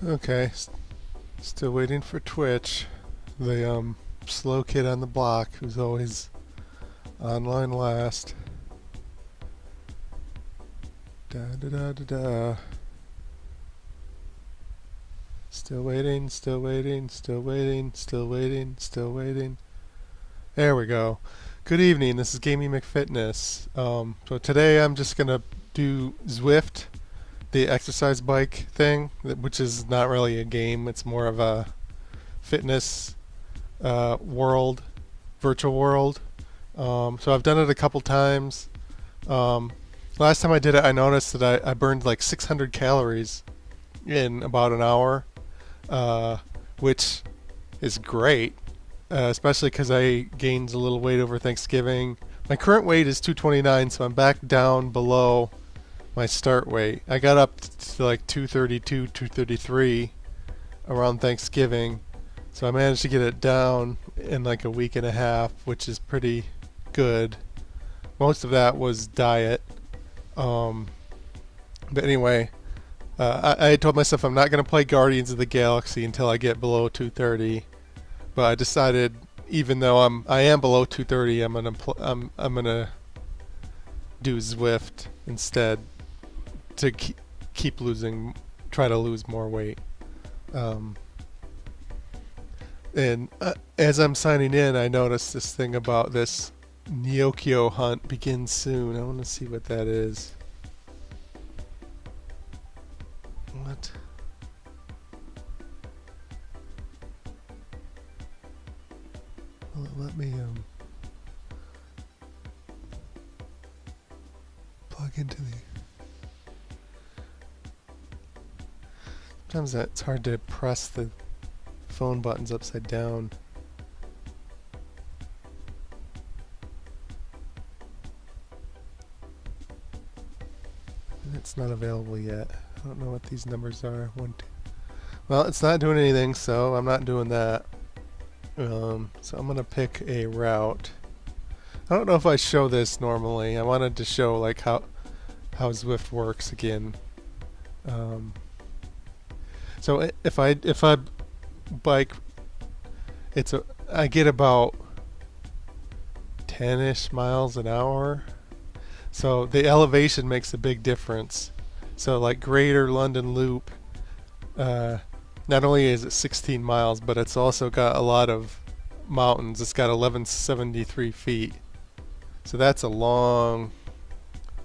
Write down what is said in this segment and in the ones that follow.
Okay, still waiting for Twitch. The slow kid on the block who's always online last. Da da da da da. Still waiting, still waiting, still waiting, still waiting, still waiting. There we go. Good evening, this is Gaming McFitness. So today I'm just gonna do Zwift, the exercise bike thing, which is not really a game, it's more of a fitness world, virtual world. So I've done it a couple times. Last time I did it, I noticed that I burned like 600 calories in about an hour, which is great, especially because I gained a little weight over Thanksgiving. My current weight is 229, so I'm back down below my start weight. I got up to like 232, 233 around Thanksgiving, so I managed to get it down in like a week and a half, which is pretty good. Most of that was diet. But anyway, I told myself I'm not going to play Guardians of the Galaxy until I get below 230. But I decided, even though I am below 230, I'm gonna do Zwift instead to keep losing, try to lose more weight. And as I'm signing in, I noticed this thing about this Neokyo hunt begins soon. I want to see what that is. What? Will it let me plug into the... Sometimes it's hard to press the phone buttons upside down. And it's not available yet. I don't know what these numbers are. One, two. Well, it's not doing anything, so I'm not doing that. So I'm gonna pick a route. I don't know if I show this normally. I wanted to show like how Zwift works again. So if I bike, I get about 10-ish miles an hour. So the elevation makes a big difference. So like Greater London Loop, not only is it 16 miles, but it's also got a lot of mountains. It's got 1173 feet. So that's a long,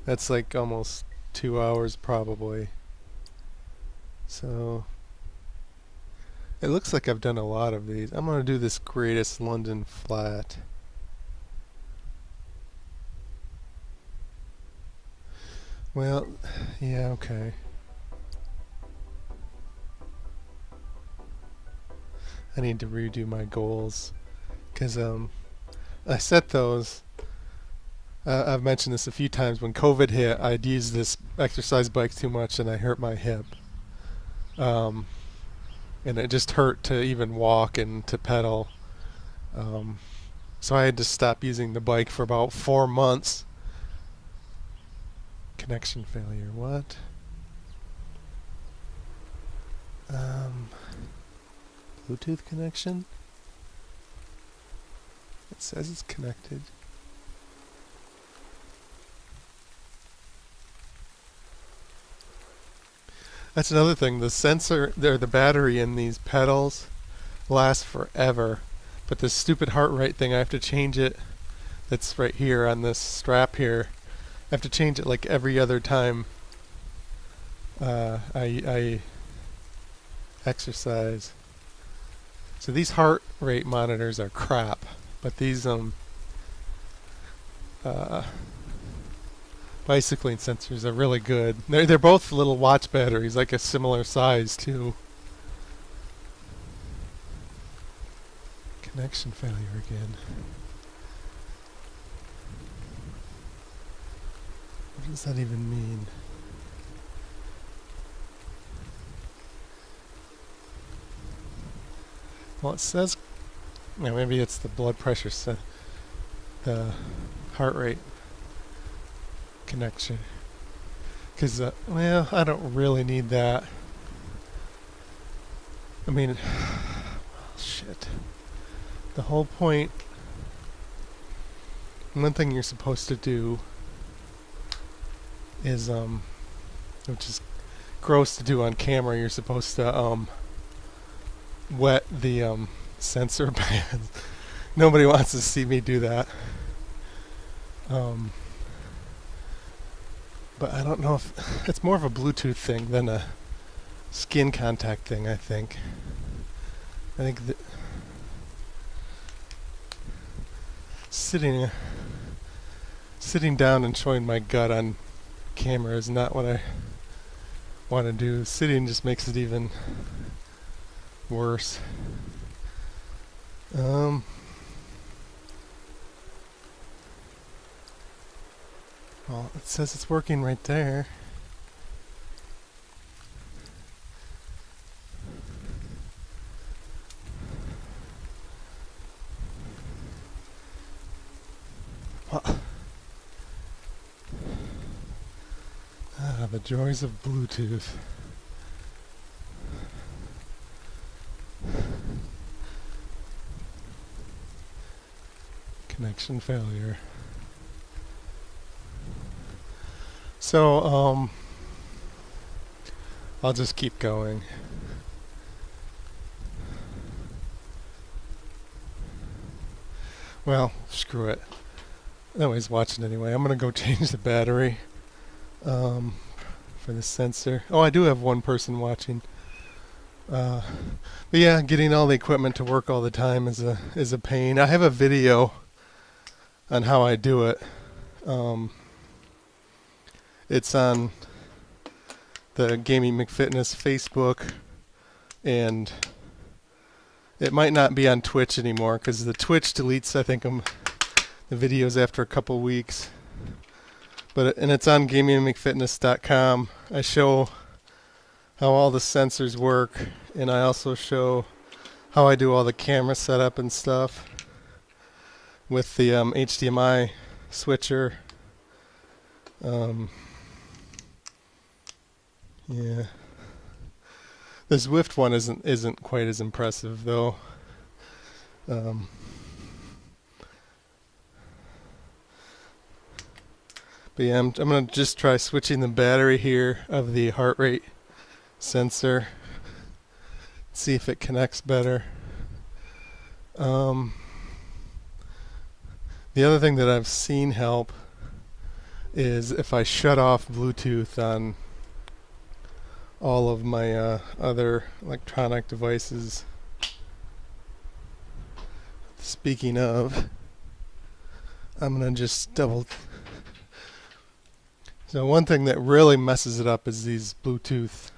that's like almost 2 hours probably. So it looks like I've done a lot of these. I'm going to do this Greatest London Flat. Well, yeah, okay. I need to redo my goals because I set those. I've mentioned this a few times. When COVID hit, I'd used this exercise bike too much and I hurt my hip. And it just hurt to even walk and to pedal. So I had to stop using the bike for about 4 months. Connection failure. What? Bluetooth connection? It says it's connected. That's another thing. The sensor, the battery in these pedals lasts forever. But this stupid heart rate thing, I have to change it. That's right here on this strap here. I have to change it like every other time I exercise. So these heart rate monitors are crap, but these bicycling sensors are really good. They're both little watch batteries, like a similar size too. Connection failure again. What does that even mean? Well, it says, maybe it's the blood pressure set, the heart rate connection. Because, well, I don't really need that. I mean, shit. The whole point, one thing you're supposed to do is, which is gross to do on camera, you're supposed to, wet the, sensor pads. Nobody wants to see me do that. But I don't know if it's more of a Bluetooth thing than a skin contact thing, I think. I think that sitting down and showing my gut on camera is not what I want to do. Sitting just makes it even worse. Well, it says it's working right there. The joys of Bluetooth. Connection failure. So, I'll just keep going. Well, screw it. Nobody's watching anyway. I'm gonna go change the battery for the sensor. Oh, I do have one person watching. But yeah, getting all the equipment to work all the time is a pain. I have a video on how I do it. It's on the Gaming McFitness Facebook, and it might not be on Twitch anymore because the Twitch deletes, I think, the videos after a couple weeks. And it's on GamingMcFitness.com. I show how all the sensors work, and I also show how I do all the camera setup and stuff with the HDMI switcher. Yeah, the Zwift one isn't quite as impressive though. But yeah, I'm gonna just try switching the battery here of the heart rate sensor. See if it connects better. The other thing that I've seen help is if I shut off Bluetooth on all of my other electronic devices. Speaking of, I'm gonna just double. So one thing that really messes it up is these Bluetooth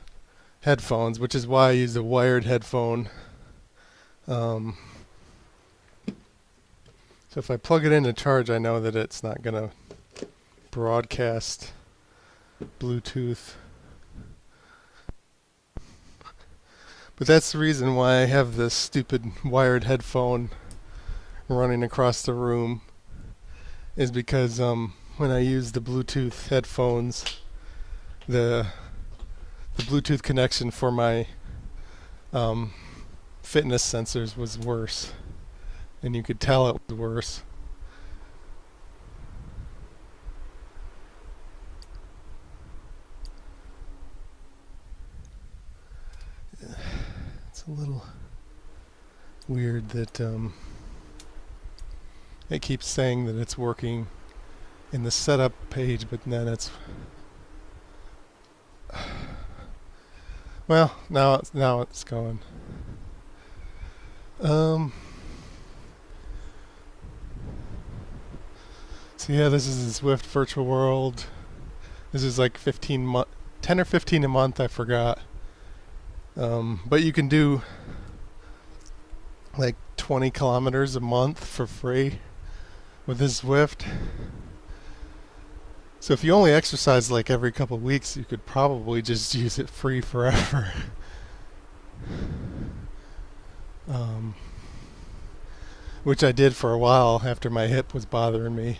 headphones, which is why I use a wired headphone. So if I plug it in to charge, I know that it's not gonna broadcast Bluetooth. But that's the reason why I have this stupid wired headphone running across the room, is because when I use the Bluetooth headphones, the Bluetooth connection for my fitness sensors was worse, and you could tell it was worse. It's a little weird that it keeps saying that it's working in the setup page, but then it's well, now it's going. So yeah, this is the Zwift virtual world. This is like 10 or 15 a month, I forgot. But you can do like 20 kilometers a month for free with this Zwift. So if you only exercise like every couple of weeks, you could probably just use it free forever. Which I did for a while after my hip was bothering me,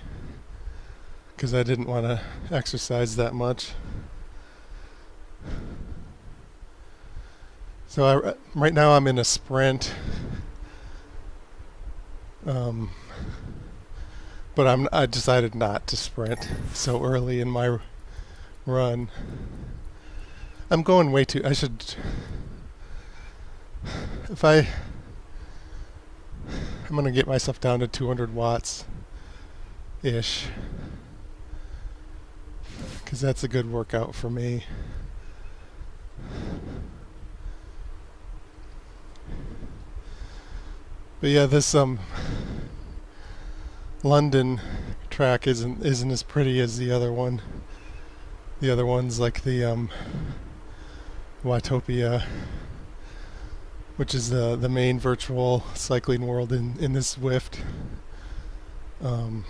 because I didn't want to exercise that much. So right now I'm in a sprint, um, but I decided not to sprint so early in my run. I'm going way too. I should. If I, I'm gonna get myself down to 200 watts ish, because that's a good workout for me. But yeah, this London track isn't as pretty as the other one. The other one's like the Watopia, which is the main virtual cycling world in this Zwift. But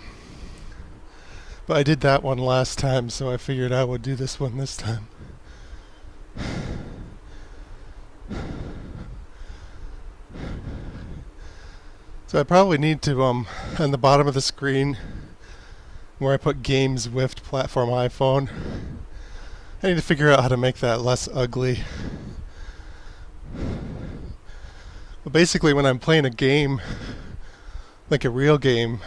I did that one last time, so I figured I would do this one this time. So I probably need to, on the bottom of the screen where I put Game Zwift platform iPhone, I need to figure out how to make that less ugly. But basically when I'm playing a game, like a real game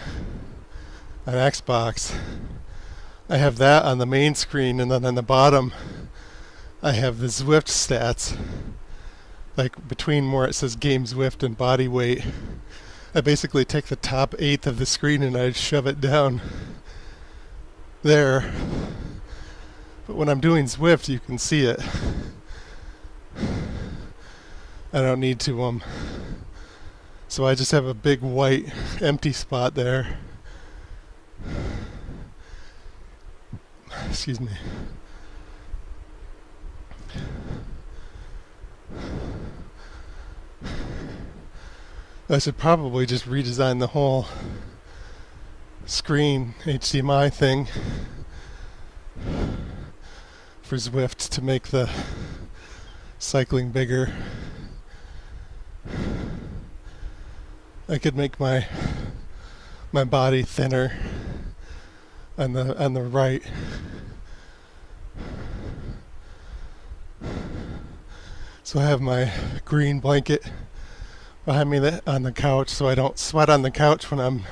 on Xbox, I have that on the main screen, and then on the bottom I have the Zwift stats, like between where it says Game Zwift and body weight. I basically take the top eighth of the screen and I shove it down there. But when I'm doing Zwift, you can see it. I don't need to, so I just have a big white empty spot there. Excuse me. I should probably just redesign the whole screen HDMI thing for Zwift to make the cycling bigger. I could make my body thinner on the right. So I have my green blanket behind me on the couch, so I don't sweat on the couch when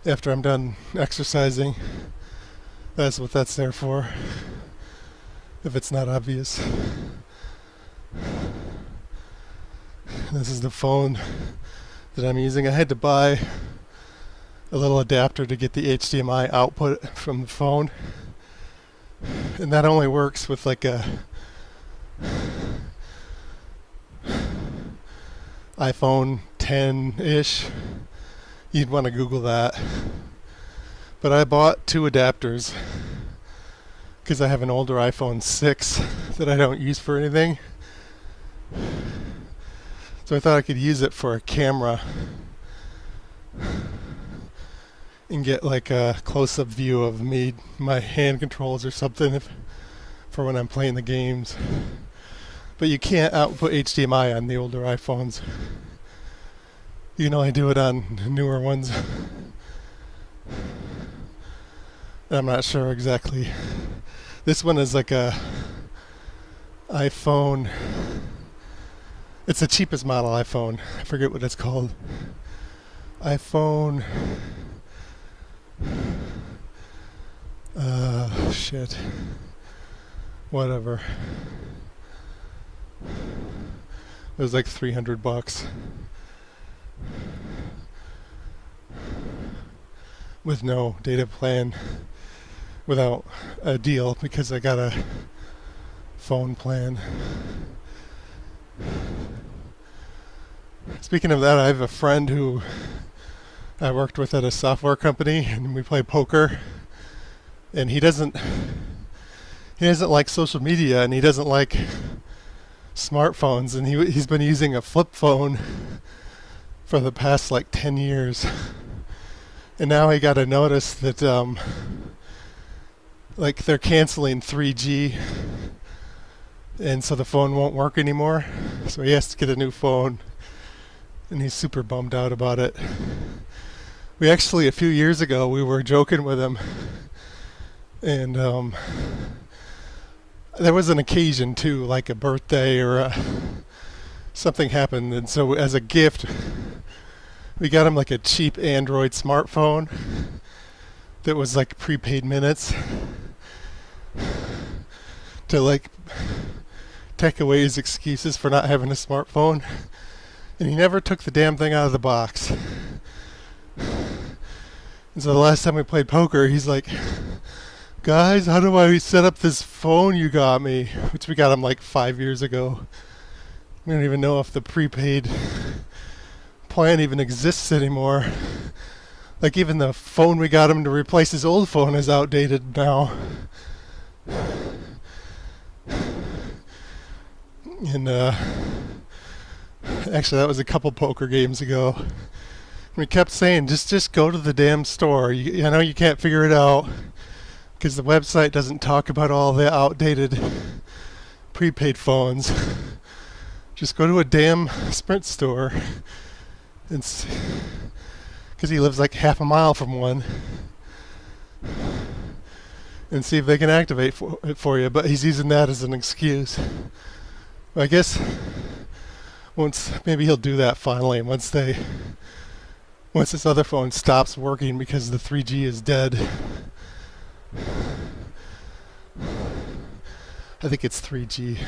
after I'm done exercising. That's what that's there for, if it's not obvious. This is the phone that I'm using. I had to buy a little adapter to get the HDMI output from the phone, and that only works with like a iPhone 10-ish. You'd want to Google that. But I bought two adapters because I have an older iPhone 6 that I don't use for anything. So I thought I could use it for a camera and get like a close-up view of me, my hand controls or something for when I'm playing the games. But you can't output HDMI on the older iPhones. You can only do it on newer ones. I'm not sure exactly. This one is like a iPhone. It's the cheapest model iPhone. I forget what it's called. iPhone. Shit. Whatever. It was like $300 with no data plan, without a deal, because I got a phone plan. Speaking of that, I have a friend who I worked with at a software company, and we play poker, and he doesn't like social media, and he doesn't like smartphones, and he's been using a flip phone for the past like 10 years. And now he got a notice that like they're canceling 3G, and so the phone won't work anymore. So he has to get a new phone, and he's super bummed out about it. We actually, a few years ago, we were joking with him, and there was an occasion too, like a birthday or something happened, and so as a gift, we got him like a cheap Android smartphone that was like prepaid minutes to like take away his excuses for not having a smartphone. And he never took the damn thing out of the box. And so the last time we played poker, he's like, guys, how do I set up this phone you got me? Which we got him like 5 years ago. We don't even know if the prepaid plan even exists anymore. Like even the phone we got him to replace his old phone is outdated now. And actually that was a couple poker games ago. We kept saying, just go to the damn store. I know you can't figure it out because the website doesn't talk about all the outdated prepaid phones. Just go to a damn Sprint store, and because he lives like half a mile from one, and see if they can activate it for you. But he's using that as an excuse. I guess maybe he'll do that finally once this other phone stops working because the 3G is dead. I think it's 3G.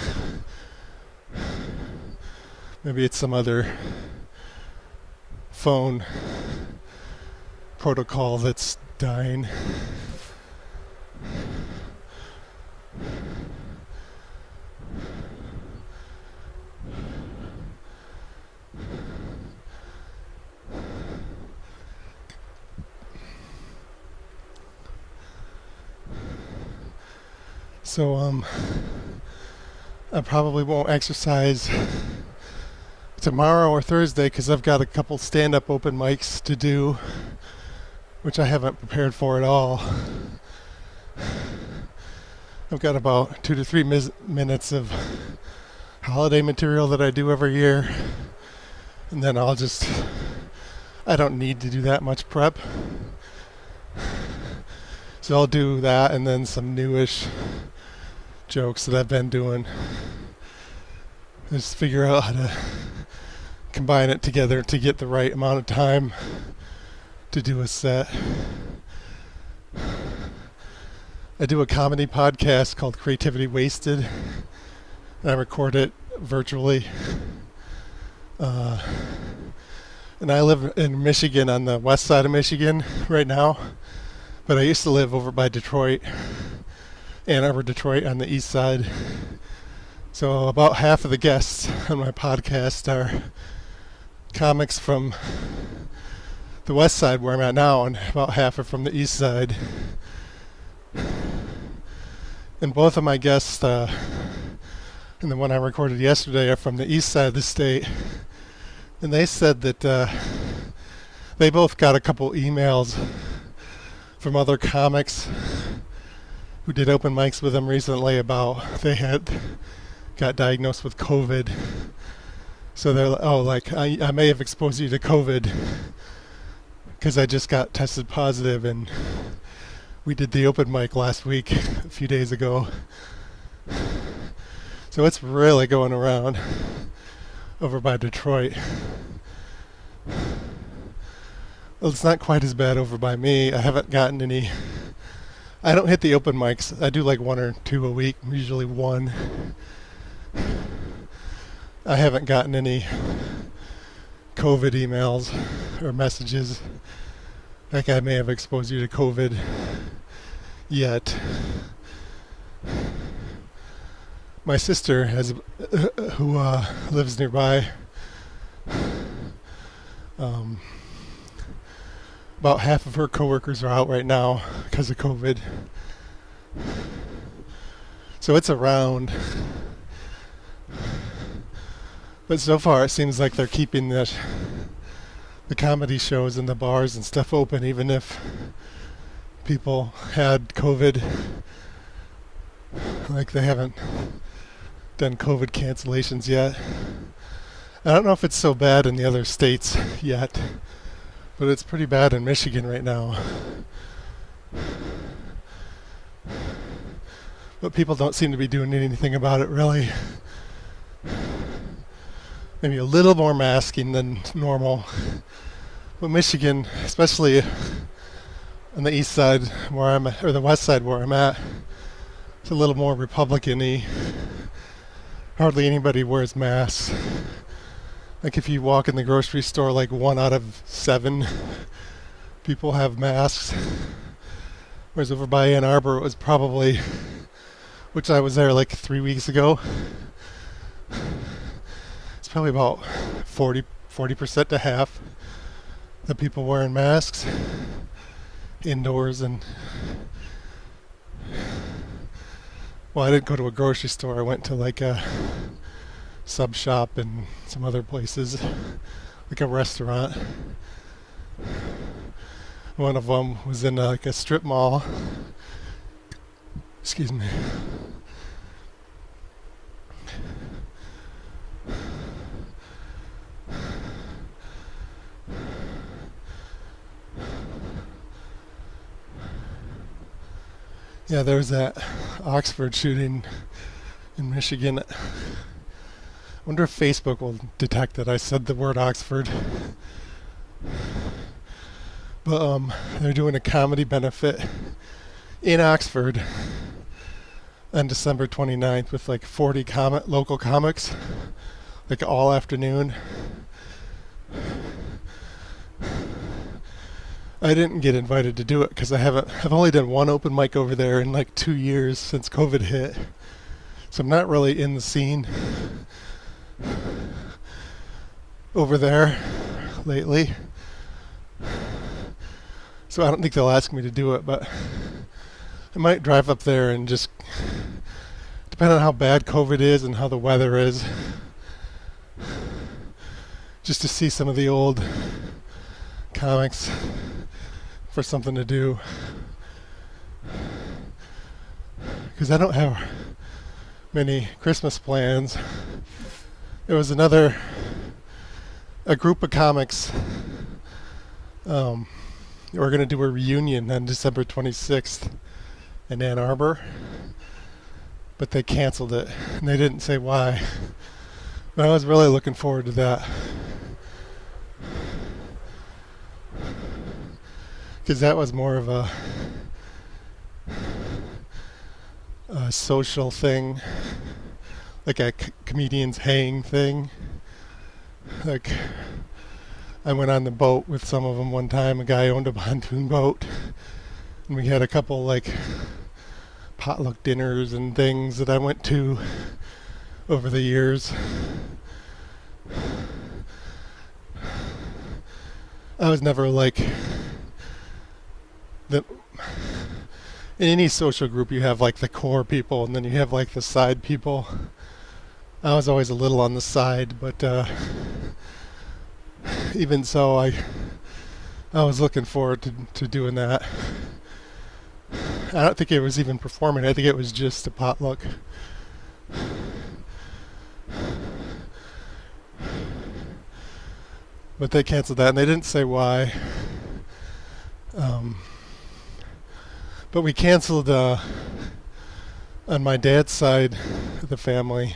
Maybe it's some other phone protocol that's dying. So I probably won't exercise tomorrow or Thursday because I've got a couple stand-up open mics to do, which I haven't prepared for at all. I've got about 2 to 3 minutes of holiday material that I do every year, and then I don't need to do that much prep. So I'll do that and then some newish jokes that I've been doing. Just figure out how to combine it together to get the right amount of time to do a set. I do a comedy podcast called Creativity Wasted, and I record it virtually. And I live in Michigan, on the west side of Michigan right now, but I used to live over by Detroit, Ann Arbor, Detroit, on the east side. So about half of the guests on my podcast are comics from the west side where I'm at now, and about half are from the east side. And both of my guests, and the one I recorded yesterday, are from the east side of the state. And they said that they both got a couple emails from other comics who did open mics with them recently about they had got diagnosed with COVID. So they're like, I may have exposed you to COVID because I just got tested positive, and we did the open mic last week, a few days ago. So it's really going around over by Detroit. Well, it's not quite as bad over by me. I haven't gotten any. I don't hit the open mics. I do like 1 or 2 a week, usually 1. I haven't gotten any COVID emails or messages like I may have exposed you to COVID yet. My sister who lives nearby, about half of her coworkers are out right now because of COVID. So it's around. But so far it seems like they're keeping the comedy shows and the bars and stuff open, even if people had COVID. Like they haven't done COVID cancellations yet. I don't know if it's so bad in the other states yet, but it's pretty bad in Michigan right now. But people don't seem to be doing anything about it, really. maybe a little more masking than normal. But Michigan, especially on the east side where I'm at, or the west side where I'm at, it's a little more Republican-y. Hardly anybody wears masks. Like if you walk in the grocery store, like 1 out of 7 people have masks. Whereas over by Ann Arbor, it was probably, which I was there like 3 weeks ago, it's probably about 40% to half the people wearing masks indoors. And well, I didn't go to a grocery store. I went to like a sub shop and some other places, like a restaurant. One of them was in like a strip mall. Excuse me. Yeah, there was that Oxford shooting in Michigan. I wonder if Facebook will detect that I said the word Oxford. But they're doing a comedy benefit in Oxford on December 29th with like 40 local comics, like all afternoon. I didn't get invited to do it because I've only done one open mic over there in like 2 years since COVID hit. So I'm not really in the scene over there lately. So I don't think they'll ask me to do it, but I might drive up there and just, depending on how bad COVID is and how the weather is, just to see some of the old comics for something to do. Because I don't have many Christmas plans. There was a group of comics. We're going to do a reunion on December 26th in Ann Arbor, but they canceled it, and they didn't say why. But I was really looking forward to that, because that was more of a social thing, like a comedian's hang thing. Like, I went on the boat with some of them one time. A guy owned a pontoon boat, and we had a couple like potluck dinners and things that I went to over the years. I was never like in any social group you have like the core people and then you have like the side people. I was always a little on the side, but even so, I was looking forward to doing that. I don't think it was even performing. I think it was just a potluck. But they canceled that, and they didn't say why. But we canceled on my dad's side of the family.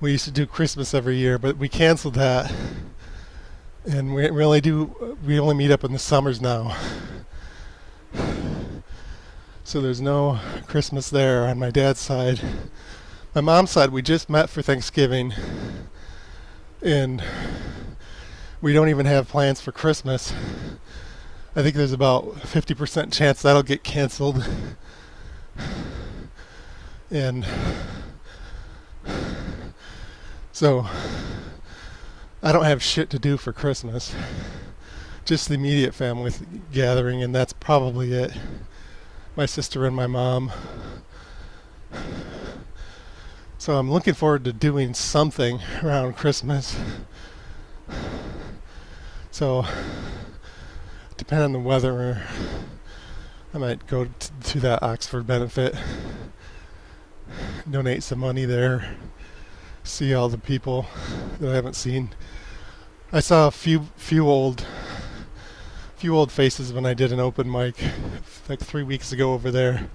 We used to do Christmas every year, but we canceled that. And we only meet up in the summers now. So there's no Christmas there on my dad's side. My mom's side, we just met for Thanksgiving. And we don't even have plans for Christmas. I think there's about 50% chance that'll get canceled. And so I don't have shit to do for Christmas. Just the immediate family gathering, and that's probably it. My sister and my mom. So I'm looking forward to doing something around Christmas. So, depending on the weather, I might go to that Oxford benefit, donate some money there, see all the people that I haven't seen. I saw a few old faces when I did an open mic like 3 weeks ago over there.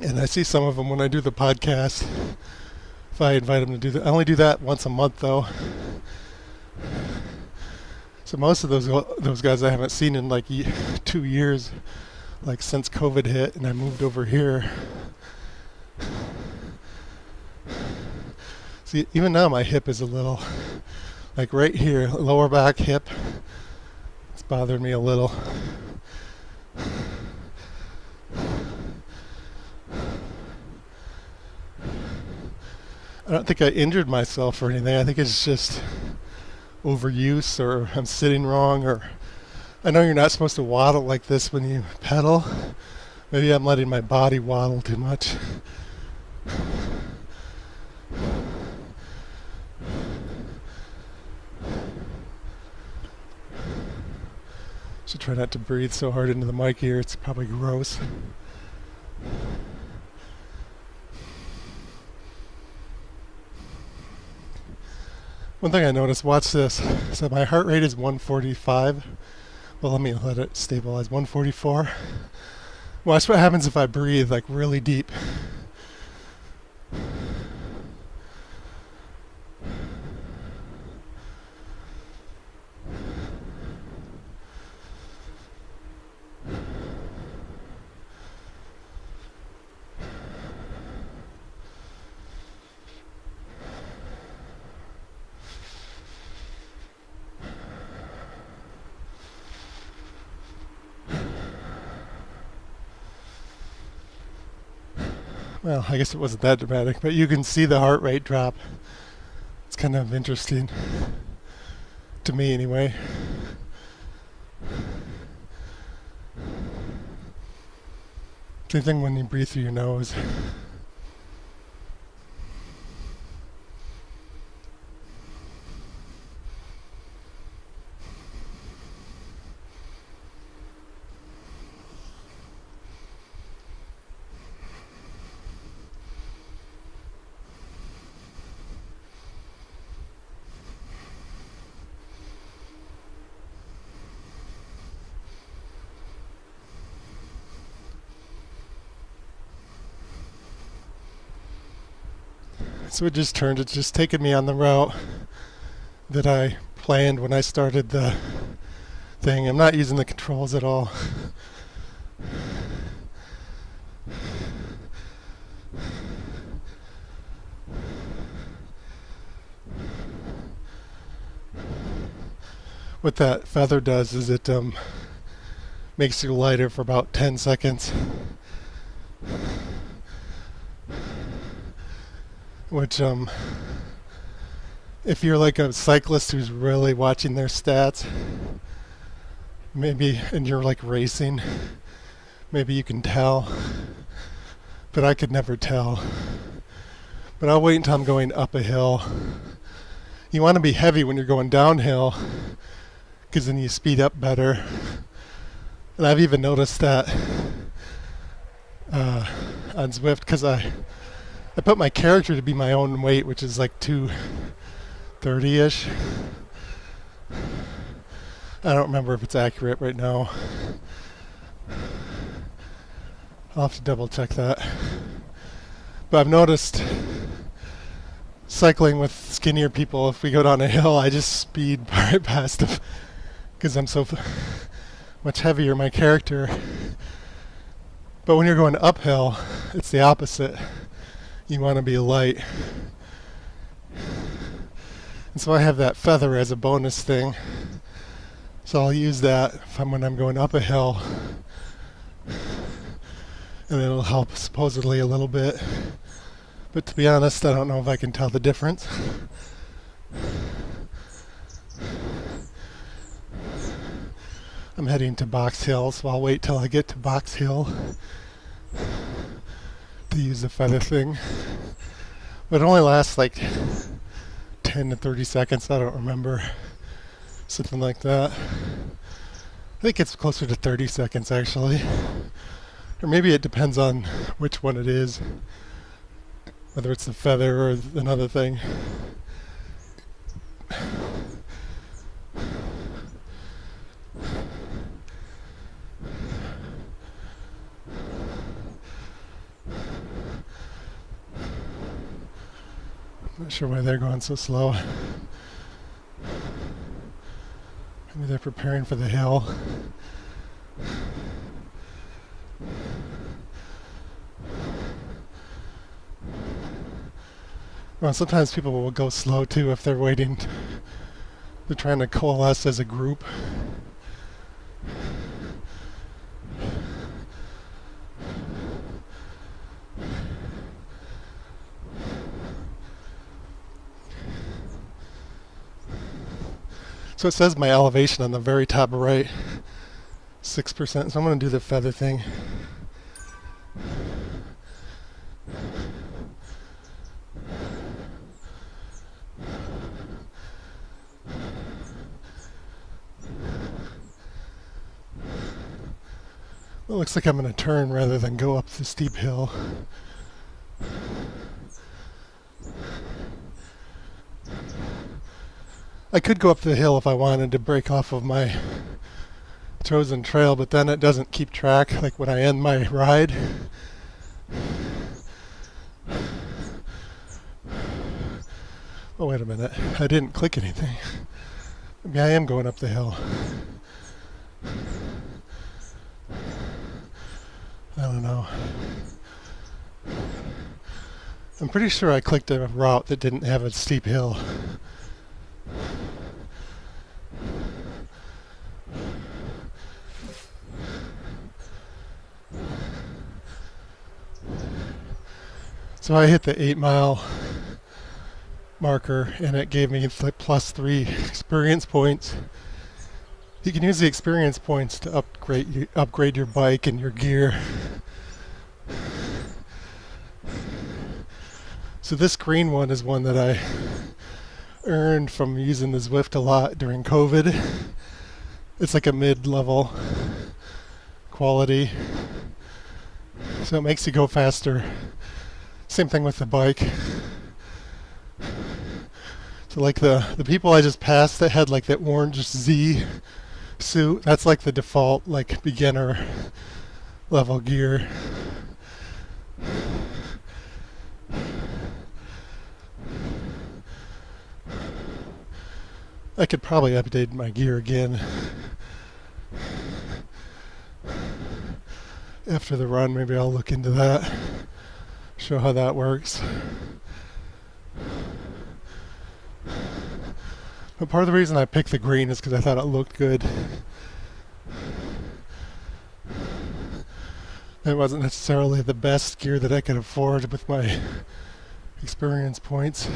And I see some of them when I do the podcast. if I invite them to do that. I only do that once a month though. So most of those guys I haven't seen in like 2 years, like since COVID hit and I moved over here. See, even now my hip is a little, like right here, lower back hip. It's bothering me a little. I don't think I injured myself or anything. I think it's just overuse, or I'm sitting wrong, or I know you're not supposed to waddle like this when you pedal. Maybe I'm letting my body waddle too much. Should try not to breathe so hard into the mic here. It's probably gross. One thing I noticed, watch this. So my heart rate is 145. Well, let me let it stabilize. 144. Watch what happens if I breathe like really deep. Well, I guess it wasn't that dramatic, but you can see the heart rate drop. It's kind of interesting. To me, anyway. Same thing when you breathe through your nose. So it just turned. It's just taken me on the route that I planned when I started the thing. I'm not using the controls at all. What that feather does is it makes you lighter for about 10 seconds. Which, if you're like a cyclist who's really watching their stats, maybe, and you're like racing, maybe you can tell, but I could never tell. But I'll wait until I'm going up a hill. You want to be heavy when you're going downhill, because then you speed up better. And I've even noticed that on Zwift, because I put my character to be my own weight, which is like 230-ish. I don't remember if it's accurate right now. I'll have to double check that. But I've noticed cycling with skinnier people, if we go down a hill, I just speed right past them because I'm so much heavier, my character. But when you're going uphill, it's the opposite. You want to be light. And so I have that feather as a bonus thing. So I'll use that when I'm going up a hill. And it'll help supposedly a little bit. But to be honest, I don't know if I can tell the difference. I'm heading to Box Hill, so I'll wait till I get to Box Hill to use the feather thing. But it only lasts like 10 to 30 seconds, I don't remember. Something like that. I think it's closer to 30 seconds actually. Or maybe it depends on which one it is. Whether it's the feather or another thing. Not sure why they're going so slow. Maybe they're preparing for the hill. Well, sometimes people will go slow too if they're waiting. They're trying to coalesce as a group. So it says my elevation on the very top right, 6%. So I'm going to do the feather thing. It looks like I'm going to turn rather than go up the steep hill. I could go up the hill if I wanted to break off of my chosen trail, but then it doesn't keep track, like when I end my ride. Oh, wait a minute. I didn't click anything. Maybe I am going up the hill. I don't know. I'm pretty sure I clicked a route that didn't have a steep hill. So I hit the 8-mile marker and it gave me +3 experience points. You can use the experience points to upgrade your bike and your gear. So this green one is one that I earned from using the Zwift a lot during COVID. It's like a mid-level quality, so it makes you go faster. Same thing with the bike. So like the people I just passed that had like that orange Z suit, that's like the default like beginner level gear. I could probably update my gear again after the run. Maybe I'll look into that, show how that works. But part of the reason I picked the green is because I thought it looked good. It wasn't necessarily the best gear that I could afford with my experience points.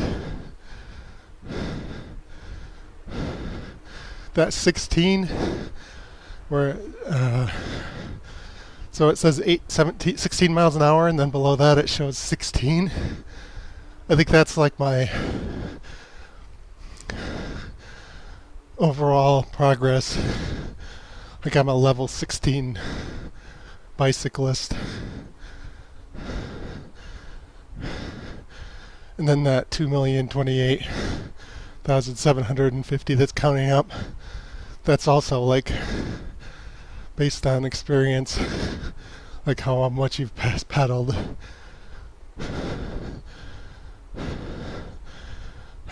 That 16, where so it says 16 miles an hour, and then below that it shows 16. I think that's like my overall progress. Like I'm a level 16 bicyclist. And then that 2,028,750 that's counting up, that's also like based on experience, like how much you've pedaled.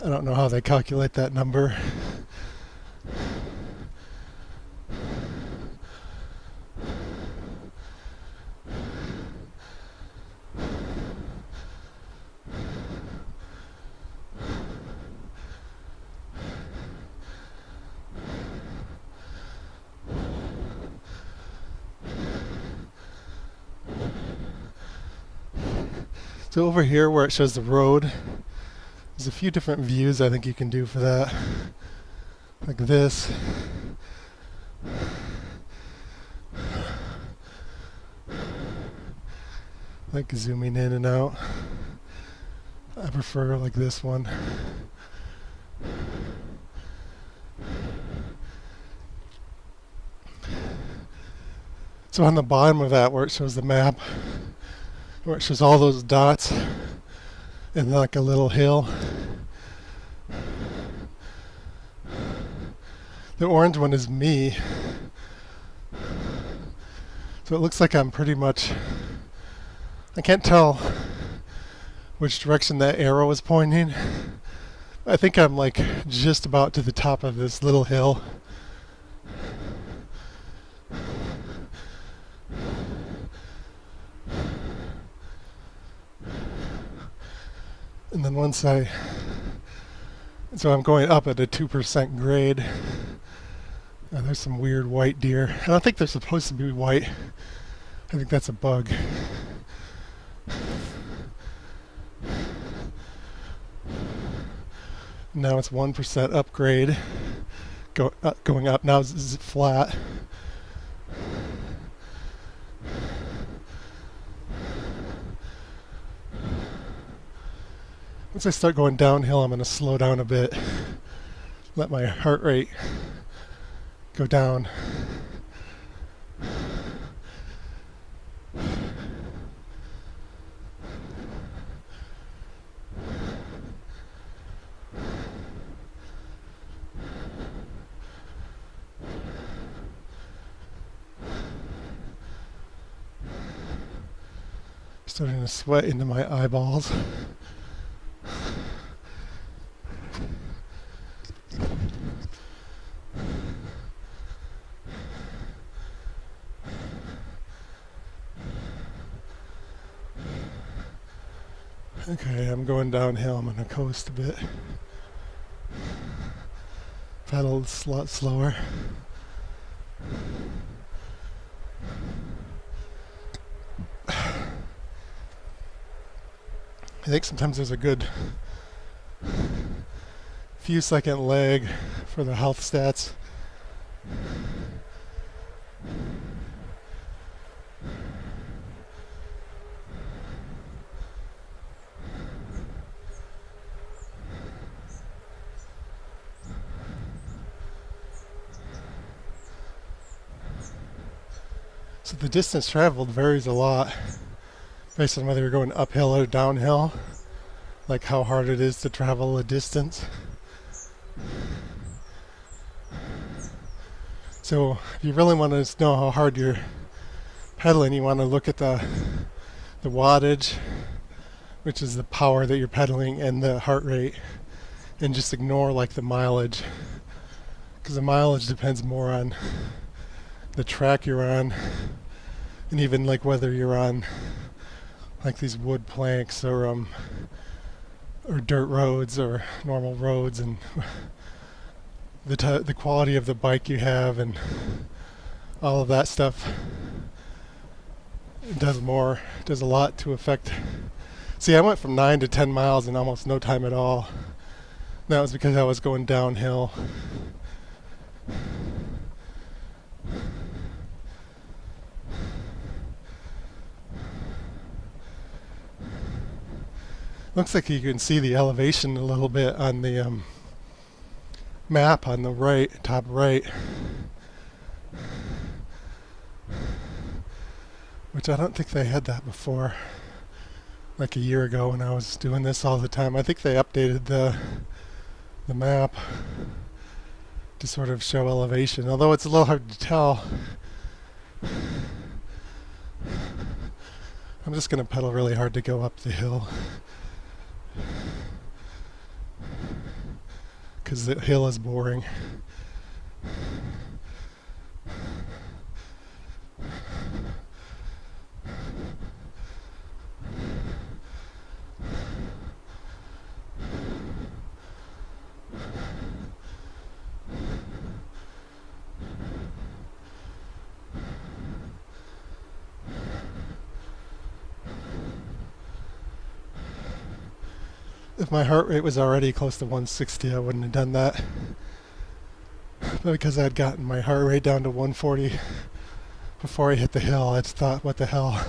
I don't know how they calculate that number. So over here where it shows the road, there's a few different views I think you can do for that. Like this. Like zooming in and out. I prefer like this one. So on the bottom of that where it shows the map, where it shows all those dots and like a little hill. The orange one is me. So it looks like I'm pretty much, I can't tell which direction that arrow is pointing. I think I'm like just about to the top of this little hill. And then so I'm going up at a 2% grade. There's some weird white deer. I don't think they're supposed to be white. I think that's a bug. Now it's 1% upgrade. Going up. Now it's flat. Once I start going downhill, I'm going to slow down a bit. Let my heart rate go down. Starting to sweat into my eyeballs. Okay, I'm going downhill. I'm going to coast a bit. Pedal a lot slower. I think sometimes there's a good few second lag for the health stats. So the distance traveled varies a lot based on whether you're going uphill or downhill, like how hard it is to travel a distance. So if you really want to know how hard you're pedaling, you want to look at the wattage, which is the power that you're pedaling, and the heart rate, and just ignore like the mileage, because the mileage depends more on the track you're on, and even like whether you're on like these wood planks or dirt roads or normal roads, and the quality of the bike you have, and all of that stuff. It does a lot to affect. See, I went from 9 to 10 miles in almost no time at all. That was because I was going downhill. Looks like you can see the elevation a little bit on the map on the right, top right, which I don't think they had that before, like a year ago when I was doing this all the time. I think they updated the map to sort of show elevation, although it's a little hard to tell. I'm just going to pedal really hard to go up the hill, because the hill is boring. If my heart rate was already close to 160, I wouldn't have done that. But because I had gotten my heart rate down to 140 before I hit the hill, I just thought, what the hell?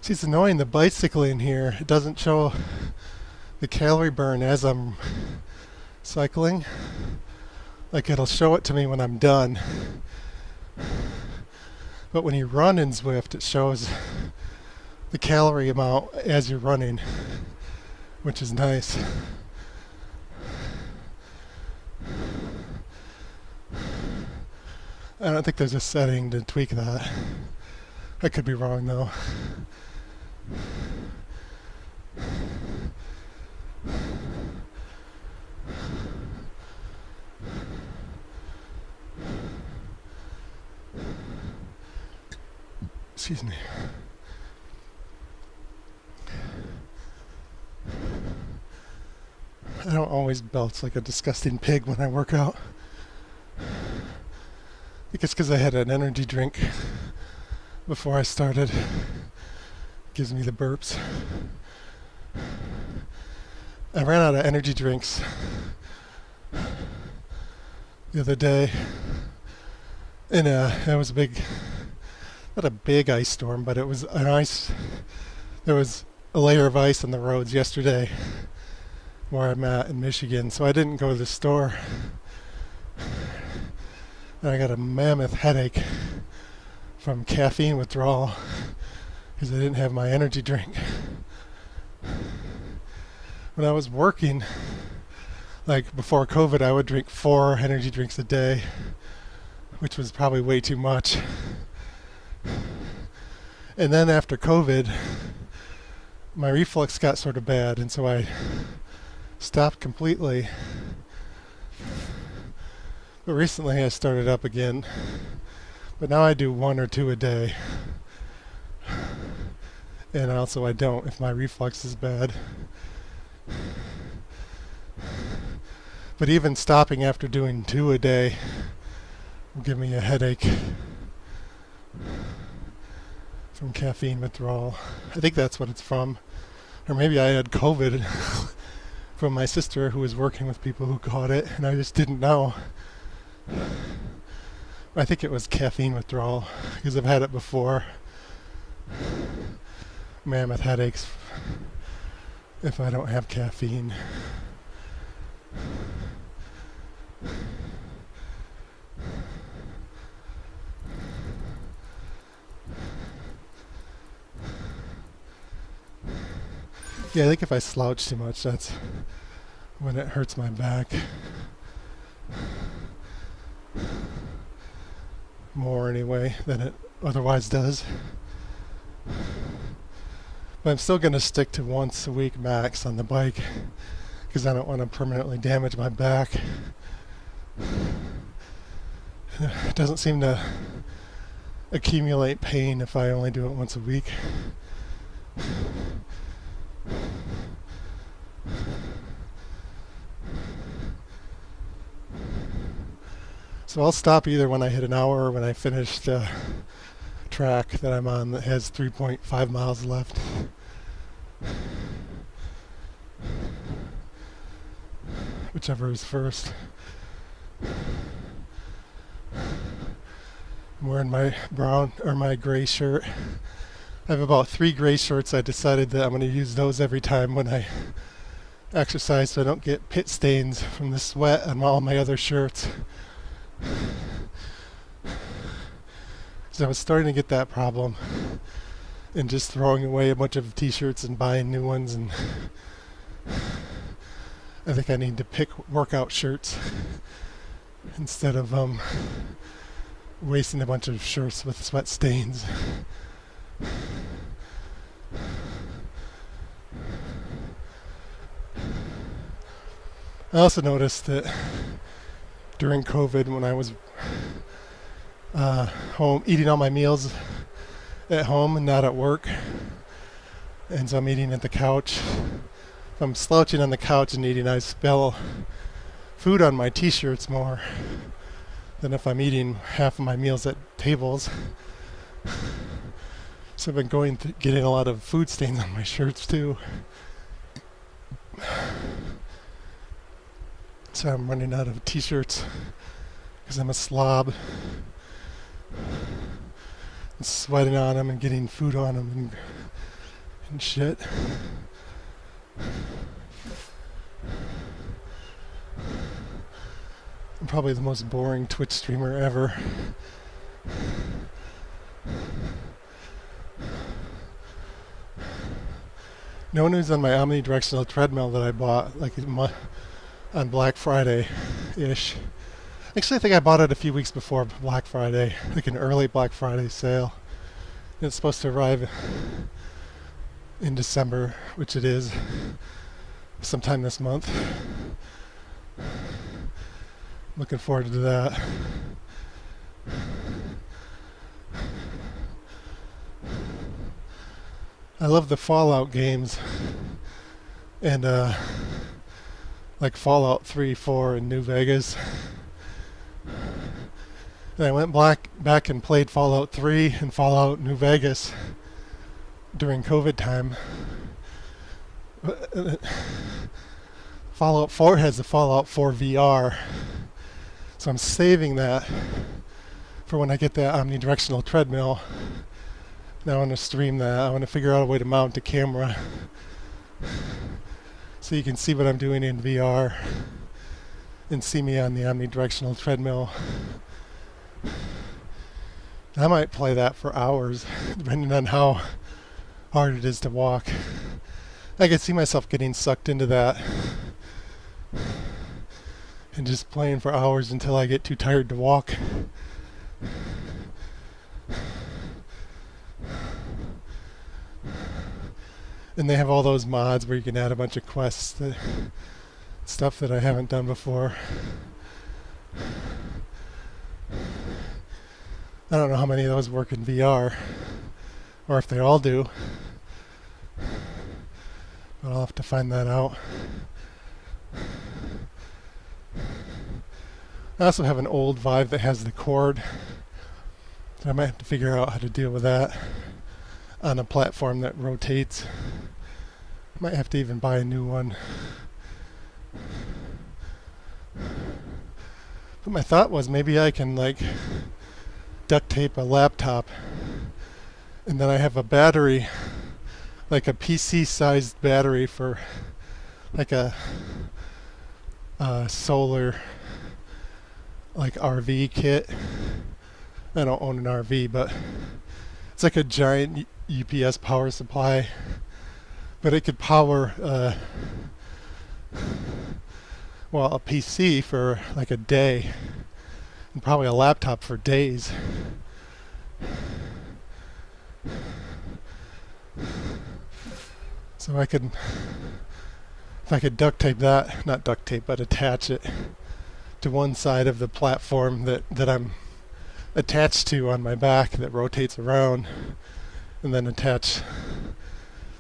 See, it's annoying, the bicycling here, it doesn't show the calorie burn as I'm cycling. Like, it'll show it to me when I'm done. But when you run in Zwift, it shows the calorie amount as you're running, which is nice. I don't think there's a setting to tweak that, I could be wrong though. Excuse me. I don't always belch like a disgusting pig when I work out. I think it's because I had an energy drink before I started. Gives me the burps. I ran out of energy drinks the other day, and it was a big, not a big ice storm, but it was an ice. There was a layer of ice on the roads yesterday where I'm at in Michigan, so I didn't go to the store. And I got a mammoth headache from caffeine withdrawal because I didn't have my energy drink. When I was working, like before COVID, I would drink 4 energy drinks a day, which was probably way too much. And then after COVID, my reflux got sort of bad, and so I stopped completely. But recently I started up again. But now I do 1 or 2 a day. And also I don't if my reflux is bad. But even stopping after doing 2 a day will give me a headache from caffeine withdrawal. I think that's what it's from. Or maybe I had COVID from my sister who was working with people who caught it and I just didn't know. I think it was caffeine withdrawal because I've had it before. Mammoth headaches if I don't have caffeine. Yeah, I think if I slouch too much, that's when it hurts my back. More anyway than it otherwise does. But I'm still going to stick to once a week max on the bike because I don't want to permanently damage my back. It doesn't seem to accumulate pain if I only do it once a week. So I'll stop either when I hit an hour or when I finish the track that I'm on that has 3.5 miles left. Whichever is first. I'm wearing my brown or my gray shirt. I have about 3 gray shirts. I decided that I'm going to use those every time when I exercise so I don't get pit stains from the sweat on all my other shirts. So I was starting to get that problem and just throwing away a bunch of t-shirts and buying new ones, and I think I need to pick workout shirts instead of wasting a bunch of shirts with sweat stains. I also noticed that during COVID, when I was home eating all my meals at home and not at work, and so I'm eating at the couch. If I'm slouching on the couch and eating, I spill food on my t-shirts more than if I'm eating half of my meals at tables. So I've been getting a lot of food stains on my shirts too. So I'm running out of t-shirts because I'm a slob. And sweating on them and getting food on them and shit. I'm probably the most boring Twitch streamer ever. No one who's on my omnidirectional treadmill that I bought like on Black Friday-ish. Actually, I think I bought it a few weeks before Black Friday, like an early Black Friday sale. It's supposed to arrive in December, which it is, sometime this month. Looking forward to that. I love the Fallout games, and like Fallout 3, 4, and New Vegas. And I went back and played Fallout 3 and Fallout New Vegas during COVID time. Fallout 4 has the Fallout 4 VR, so I'm saving that for when I get that omnidirectional treadmill. Now I want to stream that. I want to figure out a way to mount the camera so you can see what I'm doing in VR and see me on the omnidirectional treadmill. I might play that for hours, depending on how hard it is to walk. I could see myself getting sucked into that and just playing for hours until I get too tired to walk. And they have all those mods where you can add a bunch of quests, stuff that I haven't done before. I don't know how many of those work in VR, or if they all do. But I'll have to find that out. I also have an old Vive that has the cord, so I might have to figure out how to deal with that on a platform that rotates. Might have to even buy a new one. But my thought was maybe I can like duct tape a laptop, and then I have a battery, like a PC-sized battery for like a solar like RV kit. I don't own an RV, but it's like a giant UPS power supply, but it could power a PC for like a day, and probably a laptop for days. So if I could duct tape that, not duct tape, but attach it to one side of the platform that I'm attached to on my back that rotates around, and then attach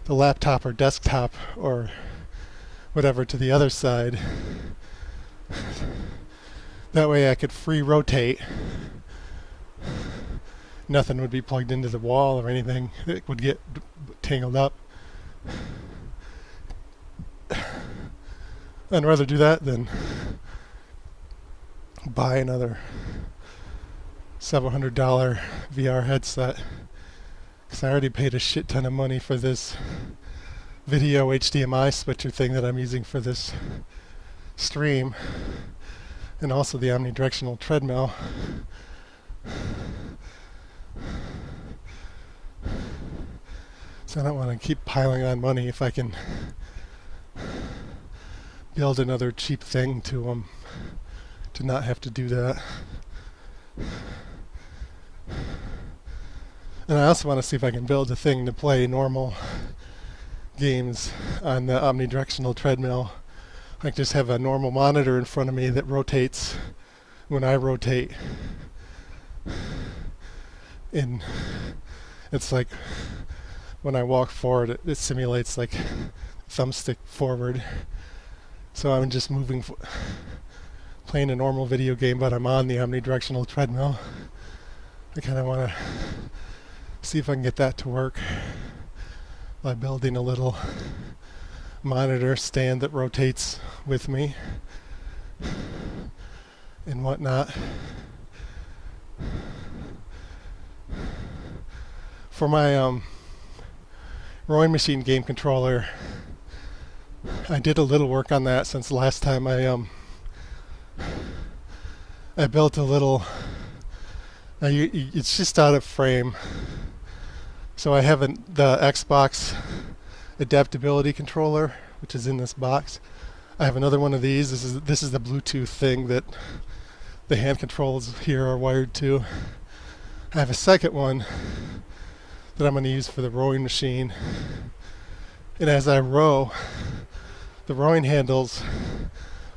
the laptop or desktop or whatever to the other side. That way I could free rotate. Nothing would be plugged into the wall or anything. It would get tangled up. I'd rather do that than buy another several $100 VR headset, because I already paid a shit ton of money for this video HDMI switcher thing that I'm using for this stream, and also the omnidirectional treadmill. So I don't want to keep piling on money if I can build another cheap thing to not have to do that. And I also want to see if I can build a thing to play normal games on the omnidirectional treadmill. Like just have a normal monitor in front of me that rotates when I rotate. And it's like when I walk forward, it simulates like thumbstick forward. So I'm just moving, playing a normal video game, but I'm on the omnidirectional treadmill. I kind of want to see if I can get that to work by building a little monitor stand that rotates with me and whatnot. For my rowing machine game controller, I did a little work on that since last time. I built a little. It's just out of frame, so I have the Xbox adaptability controller, which is in this box. I have another one of these. This is the Bluetooth thing that the hand controls here are wired to. I have a second one that I'm going to use for the rowing machine. And as I row, the rowing handles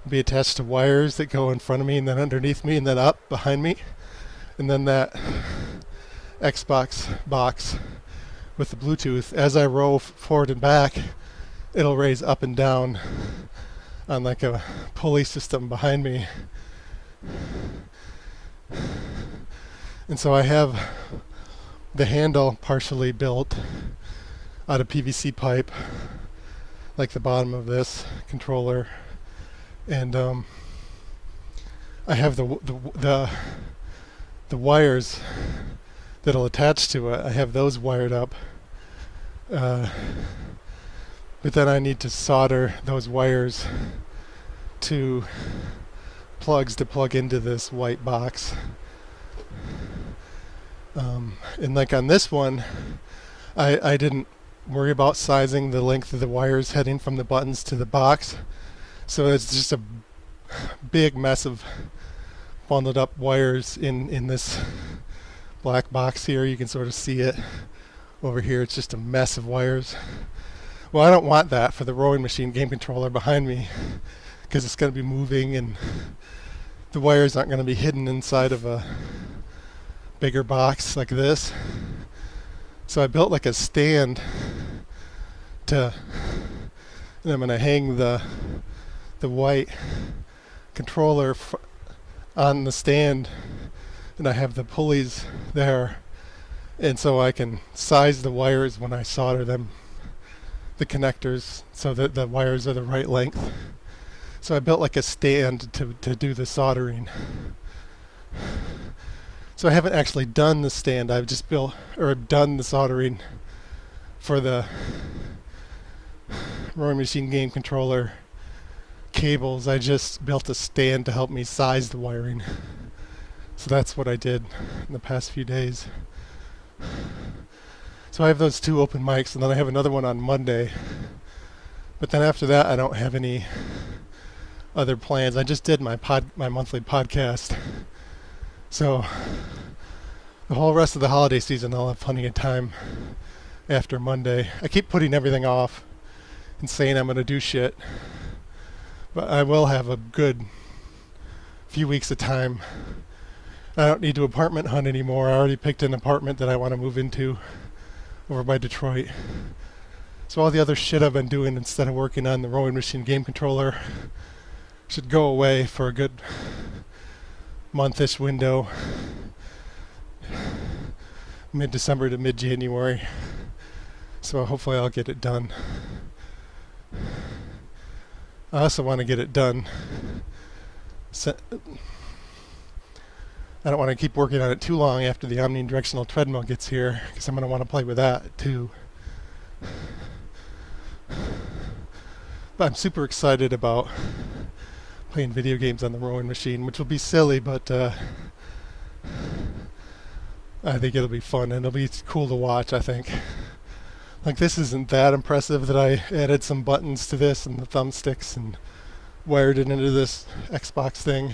will be attached to wires that go in front of me and then underneath me and then up behind me. And then that Xbox box with the Bluetooth, as I row forward and back, it'll raise up and down on like a pulley system behind me. And so I have the handle partially built out of PVC pipe, like the bottom of this controller, and I have the wires that'll attach to it. I have those wired up, but then I need to solder those wires to plugs to plug into this white box. And like on this one, I didn't worry about sizing the length of the wires heading from the buttons to the box. So it's just a big mess of bundled up wires in this black box here. You can sort of see it over here. It's just a mess of wires. Well, I don't want that for the rowing machine game controller behind me, because it's going to be moving and the wires aren't going to be hidden inside of a bigger box like this. So I built like a stand and I'm going to hang the white controller on the stand, and I have the pulleys there, and so I can size the wires when I solder them, the connectors, so that the wires are the right length. So I built like a stand to do the soldering. So I haven't actually done the stand. I've just done the soldering for the rowing machine game controller cables. I just built a stand to help me size the wiring. So that's what I did in the past few days. So I have those two open mics, and then I have another one on Monday. But then after that, I don't have any other plans. I just did my monthly podcast. So the whole rest of the holiday season, I'll have plenty of time after Monday. I keep putting everything off and saying I'm going to do shit, but I will have a good few weeks of time. I don't need to apartment hunt anymore. I already picked an apartment that I want to move into over by Detroit. So all the other shit I've been doing instead of working on the rowing machine game controller should go away for a good month-ish window, mid-December to mid-January. So hopefully I'll get it done. I also want to get it done. I don't want to keep working on it too long after the omnidirectional treadmill gets here, because I'm going to want to play with that too. But I'm super excited about playing video games on the rowing machine, which will be silly, but I think it'll be fun, and it'll be cool to watch, I think. Like, this isn't that impressive that I added some buttons to this and the thumbsticks and wired it into this Xbox thing.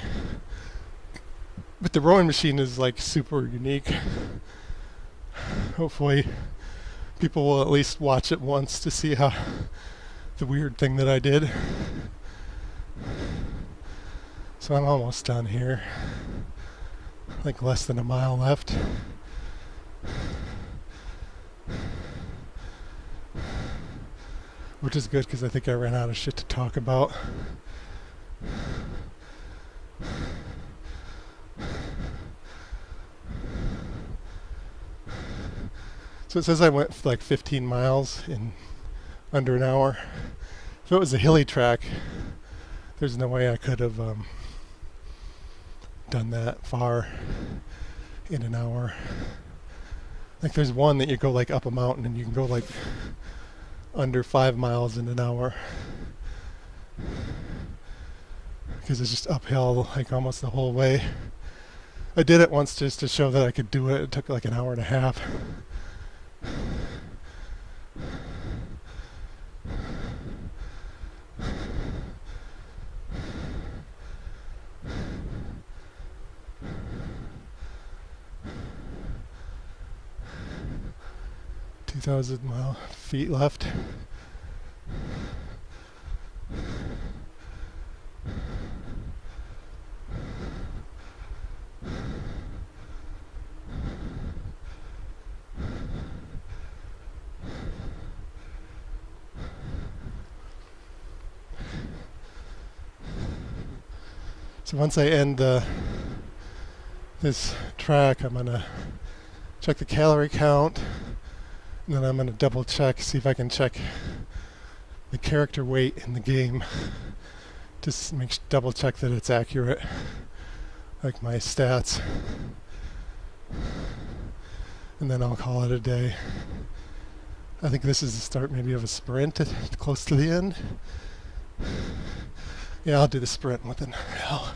But the rowing machine is like super unique. Hopefully people will at least watch it once to see how the weird thing that I did. So I'm almost done here. Like less than a mile left. Which is good, because I think I ran out of shit to talk about. So it says I went like 15 miles in under an hour. If it was a hilly track, there's no way I could have done that far in an hour. Like, there's one that you go like up a mountain and you can go like under 5 miles in an hour, because it's just uphill like almost the whole way. I did it once just to show that I could do it. It took like an hour and a half. 2,000 feet left. So once I end this track, I'm going to check the calorie count, and then I'm going to double check, see if I can check the character weight in the game. Just double check that it's accurate, like my stats. And then I'll call it a day. I think this is the start maybe of a sprint close to the end. Yeah, I'll do the sprint. What the hell?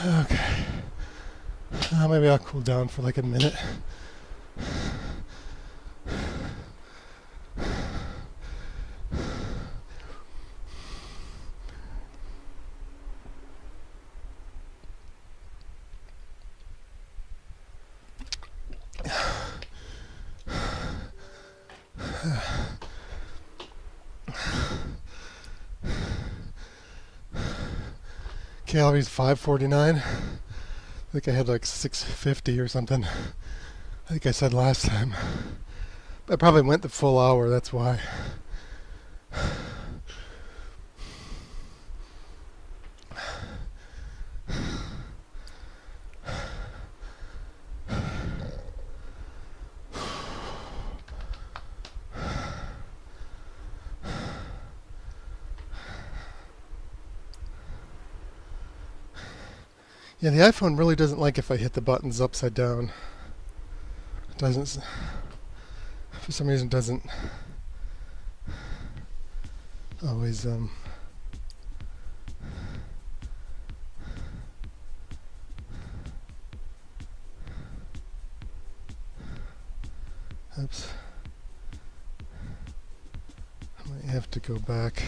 Okay. Maybe I'll cool down for like a minute. Calories 549. I think I had like 650 or something. I think I said last time. I probably went the full hour, that's why. Yeah, the iPhone really doesn't like if I hit the buttons upside down. It doesn't, for some reason, doesn't always, oops. I might have to go back.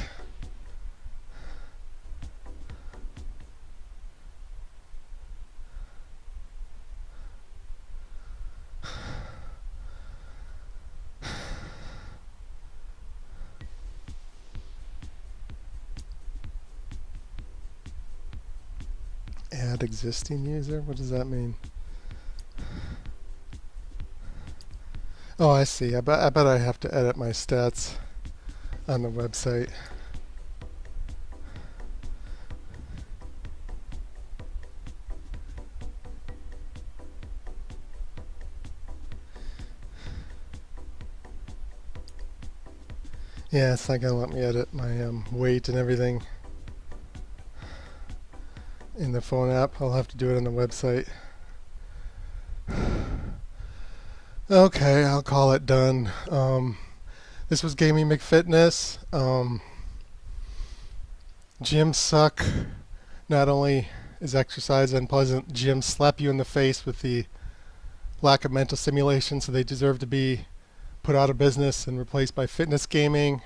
Add existing user? What does that mean? Oh, I see. I bet I have to edit my stats on the website. Yeah, it's not gonna let me edit my weight and everything in the phone app. I'll have to do it on the website. Okay, I'll call it done. This was Gaming McFitness. Gyms suck. Not only is exercise unpleasant, gyms slap you in the face with the lack of mental stimulation, so they deserve to be put out of business and replaced by fitness gaming.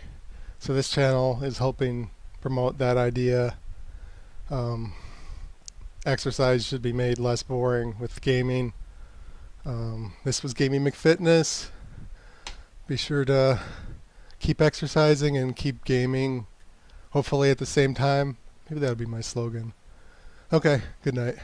So this channel is helping promote that idea. Exercise should be made less boring with gaming. This was Gaming McFitness. Be sure to keep exercising and keep gaming, hopefully at the same time. Maybe that would be my slogan. Okay, good night.